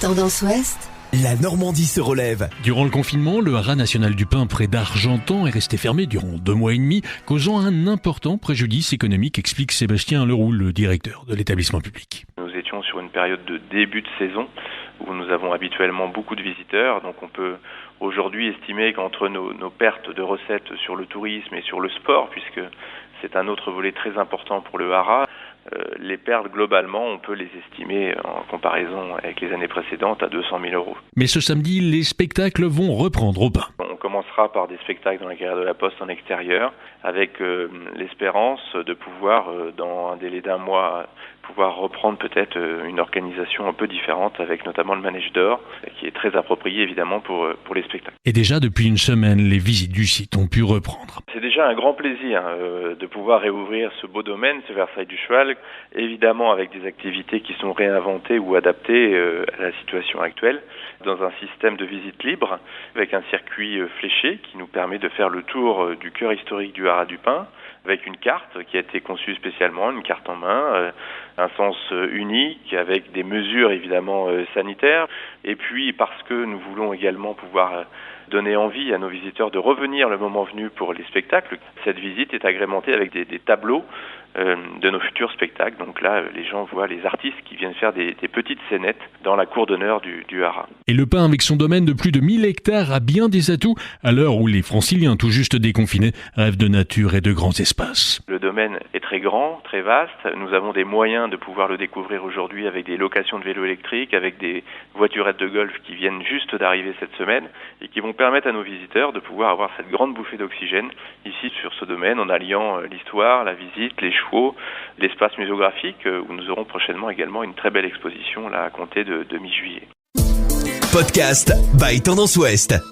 Tendance Ouest. La Normandie se relève. Durant le confinement, le haras national du pain près d'Argentan est resté fermé durant 2 mois et demi, causant un important préjudice économique, explique Sébastien Leroux, le directeur de l'établissement public. Nous étions sur une période de début de saison où nous avons habituellement beaucoup de visiteurs, donc on peut aujourd'hui estimer qu'entre nos pertes de recettes sur le tourisme et sur le sport, puisque c'est un autre volet très important pour le haras, les pertes globalement, on peut les estimer en comparaison avec les années précédentes à 200 000 euros. Mais ce samedi, les spectacles vont reprendre au pain. On commencera par des spectacles dans la carrière de la Poste en extérieur, avec l'espérance de pouvoir, dans un délai d'1 mois, pouvoir reprendre peut-être une organisation un peu différente, avec notamment le manège d'or, qui est très approprié évidemment pour les spectacles. Et déjà depuis une semaine, les visites du site ont pu reprendre. C'est déjà un grand plaisir de pouvoir réouvrir ce beau domaine, ce Versailles du Cheval, évidemment avec des activités qui sont réinventées ou adaptées à la situation actuelle, dans un système de visite libre, avec un circuit fléché qui nous permet de faire le tour du cœur historique du haras du pain, avec une carte qui a été conçue spécialement, une carte en main, un sens unique, avec des mesures évidemment sanitaires, et puis parce que nous voulons également pouvoir donner envie à nos visiteurs de revenir le moment venu pour les spectacles. Cette visite est agrémentée avec des tableaux de nos futurs spectacles. Donc là, les gens voient les artistes qui viennent faire des petites scénettes dans la cour d'honneur du haras. Et le pain, avec son domaine de plus de 1000 hectares, a bien des atouts à l'heure où les franciliens, tout juste déconfinés, rêvent de nature et de grands espaces. Le domaine est très grand, très vaste. Nous avons des moyens de pouvoir le découvrir aujourd'hui avec des locations de vélos électriques, avec des voiturettes de golf qui viennent juste d'arriver cette semaine et qui vont permettre à nos visiteurs de pouvoir avoir cette grande bouffée d'oxygène ici sur ce domaine en alliant l'histoire, la visite, les chevaux, l'espace muséographique où nous aurons prochainement également une très belle exposition là à compter de mi-juillet. Podcast by Tendance Ouest.